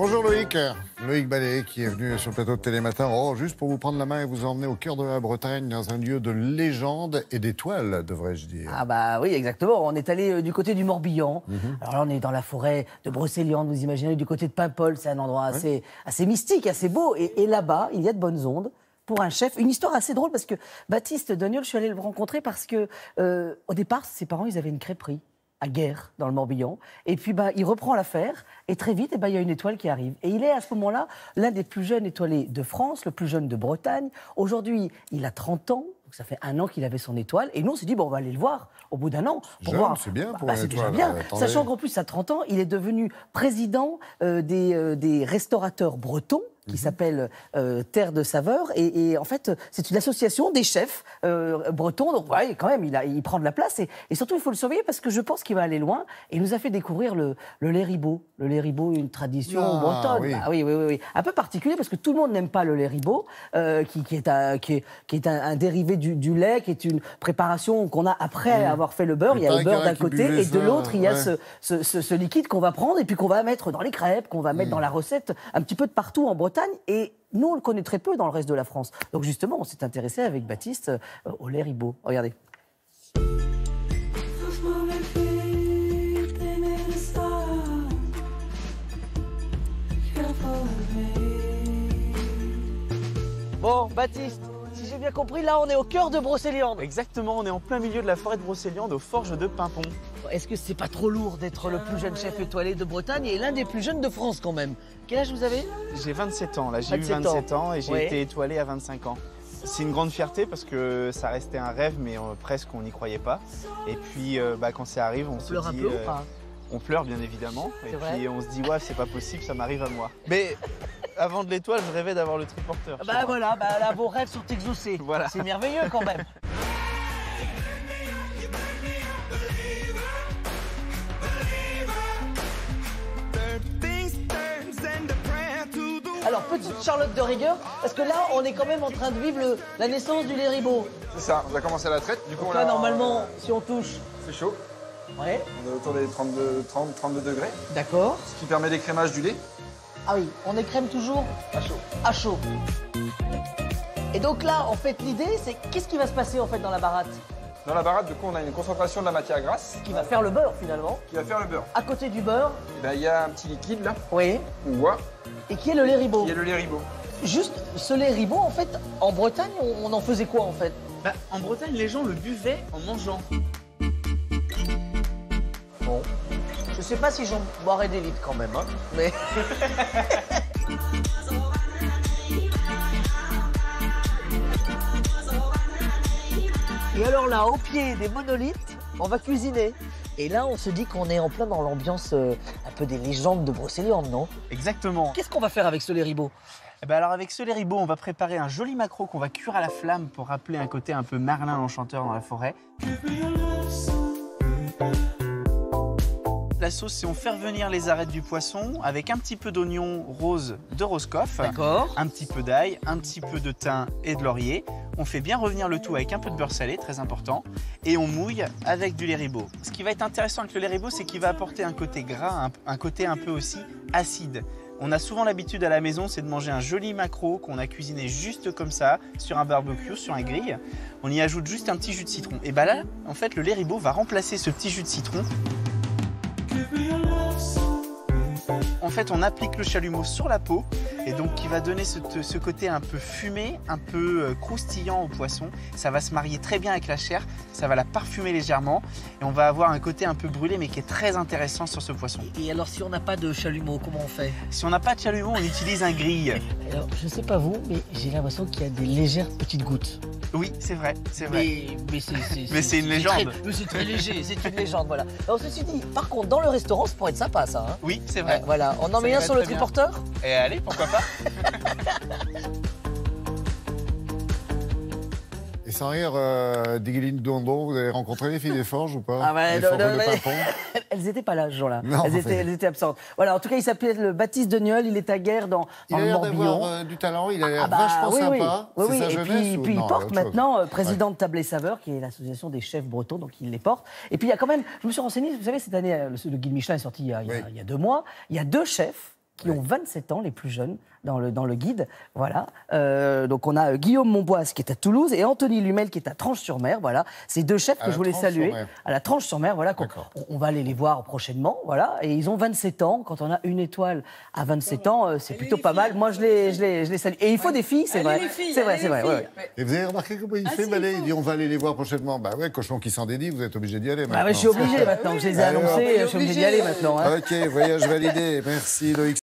Bonjour Loïc. Loïc Ballet qui est venu sur le plateau de Télématin. Oh, juste pour vous prendre la main et vous emmener au cœur de la Bretagne, dans un lieu de légende et d'étoiles, devrais-je dire. Ah bah oui, exactement. On est allé du côté du Morbihan. Alors là, on est dans la forêt de Brocéliande, vous imaginez, du côté de Paimpol. C'est un endroit assez mystique, assez beau. Et là-bas, il y a de bonnes ondes. Pour un chef, une histoire assez drôle parce que Baptiste Doniol, je suis allé le rencontrer parce que au départ, ses parents, ils avaient une crêperie à Guerre, dans le Morbihan. Et puis, il reprend l'affaire. Et très vite, il y a une étoile qui arrive. Et il est, à ce moment-là, l'un des plus jeunes étoilés de France, le plus jeune de Bretagne. Aujourd'hui, il a 30 ans. Donc, ça fait un an qu'il avait son étoile. Et nous, on s'est dit, bon, on va aller le voir au bout d'un an. Pour voir. C'est bien pour une c'est déjà étoile. bien. Attendez. Sachant qu'en plus, à 30 ans, il est devenu président des restaurateurs bretons, qui s'appelle Terre de Saveur. Et en fait, c'est une association des chefs bretons. Donc, ouais, quand même, il prend de la place. Et surtout, il faut le surveiller parce que je pense qu'il va aller loin. Et il nous a fait découvrir le lait ribot. Le lait ribot, une tradition bretonne. Oui. Ah, oui. Un peu particulier parce que tout le monde n'aime pas le lait ribot, qui est un dérivé du lait, qui est une préparation qu'on a après avoir fait le beurre. Il y a le beurre d'un côté et de l'autre, il y a ce liquide qu'on va prendre et puis qu'on va mettre dans les crêpes, qu'on va mettre dans la recette un petit peu de partout en Bretagne. Et nous, on le connaît très peu dans le reste de la France. Donc justement, on s'est intéressé avec Baptiste au lait ribot. Regardez. Bon, Baptiste, si j'ai bien compris, là, on est au cœur de Brocéliande. Exactement, on est en plein milieu de la forêt de Brocéliande, aux forges de Pimpon. Est-ce que c'est pas trop lourd d'être le plus jeune chef étoilé de Bretagne et l'un des plus jeunes de France quand même? Quel âge vous avez? J'ai 27 ans, là, j'ai eu 27 27 ans et j'ai Ouais. été étoilé à 25 ans. C'est une grande fierté parce que ça restait un rêve, mais presque on n'y croyait pas. Et puis quand ça arrive, on se Pleure un dit... peu ou pas? On pleure bien évidemment, et C'est vrai puis on se dit ouais c'est pas possible, ça m'arrive à moi. Mais avant de l'étoile, je rêvais d'avoir le triporteur. chez moi. Voilà, là, vos rêves sont exaucés. Voilà. C'est merveilleux quand même. Alors, petite Charlotte de rigueur, parce que là, on est quand même en train de vivre la naissance du lait ribot. C'est ça, on a commencé à la traite, du coup Donc on là, a... normalement, si on touche... C'est chaud, Ouais, on est autour des 32 degrés, d'accord. ce qui permet l'écrémage du lait Ah oui, on écrème toujours à chaud. à chaud. Et donc là, en fait, l'idée, c'est qu'est-ce qui va se passer en fait dans la baratte? Dans la baratte, du coup, on a une concentration de la matière grasse Qui va faire le beurre finalement. qui va faire le beurre. À côté du beurre, Et ben, il y a un petit liquide là, oui, qu'on voit, et qui est le lait ribot. qui est le lait ribot. Juste ce lait ribot, en fait, en Bretagne, on en faisait quoi en fait? En Bretagne, les gens le buvaient en mangeant. Bon, je sais pas si j'en boirais des litres quand même, hein, mais... Et alors là, au pied des monolithes, on va cuisiner. Et là, on se dit qu'on est en plein dans l'ambiance un peu des légendes de Brocéliande, non? Exactement. Qu'est-ce qu'on va faire avec ce lait ribot? Alors avec ce lait ribot, on va préparer un joli maquereau qu'on va cuire à la flamme pour rappeler un côté un peu Merlin l'Enchanteur dans la forêt. La sauce, c'est on fait revenir les arêtes du poisson avec un petit peu d'oignon rose de Roscoff, D'accord. un petit peu d'ail, un petit peu de thym et de laurier. On fait bien revenir le tout avec un peu de beurre salé, très important, et on mouille avec du lait ribot. Ce qui va être intéressant avec le lait ribot, c'est qu'il va apporter un côté gras, un côté un peu aussi acide. On a souvent l'habitude à la maison, c'est de manger un joli maquereau qu'on a cuisiné juste comme ça, sur un barbecue, sur un grill. On y ajoute juste un petit jus de citron. Et là, en fait, le lait ribot va remplacer ce petit jus de citron. En fait, on applique le chalumeau sur la peau et donc qui va donner ce côté un peu fumé, un peu croustillant au poisson. Ça va se marier très bien avec la chair, ça va la parfumer légèrement et on va avoir un côté un peu brûlé mais qui est très intéressant sur ce poisson. Et alors, si on n'a pas de chalumeau, comment on fait? Si on n'a pas de chalumeau, on utilise un grill. Alors, je sais pas vous, mais j'ai l'impression qu'il y a des légères petites gouttes. Oui, c'est vrai, c'est vrai. Mais c'est une légende. Mais c'est très léger, c'est une légende, voilà. Alors, ceci dit, par contre, dans le restaurant, ça pourrait être sympa, ça. Hein. Oui, c'est vrai. Voilà, on en Ça met un irait sur le très bien. triporteur? Et allez, pourquoi pas. Et sans rire, Digueline Dondon, vous avez rencontré les filles des forges ou pas? Ah ouais, Les non, forges non, de mais- Pimpon. Elles n'étaient pas là ce jour-là. Non, Elles étaient absentes. Voilà, en tout cas, il s'appelait le Baptiste Doniol, il est à Guerre dans Il a le l'air Morbihan. d'avoir du talent, il a l'air Ah bah, vachement oui, sympa. oui. C'est sa Et jeunesse ou puis non, il porte autre chose. maintenant président de Table et Saveur, qui est l'association des chefs bretons, donc il les porte. Et puis il y a quand même, je me suis renseigné, vous savez, cette année, le guide Michelin est sorti il y a 2 mois. Il y a 2 chefs qui ont 27 ans, les plus jeunes, dans le guide. Voilà. Donc on a Guillaume Monboise qui est à Toulouse et Anthony Lumel qui est à Tranche-sur-Mer. Voilà. Ces deux chefs À que la je voulais saluer. Tranche-sur-Mer. À la Tranche-sur-Mer, voilà. D'accord. On va aller les voir prochainement. Voilà. Et ils ont 27 ans. Quand on a une étoile à 27 ans, c'est plutôt pas mal. Moi, je les salue. Et il faut des filles, c'est vrai. C'est vrai, c'est vrai. Ouais, ouais. Et vous avez remarqué comment il fait, Ballet? Il dit on va aller les voir prochainement. Bah ouais, cochon qui s'en dédie, vous êtes obligé d'y aller maintenant. Ah ouais, je suis obligé maintenant. Je les ai Alors, annoncés. Je suis obligé d'y aller maintenant. Hein. Ok, voyage validé. Merci Loïc.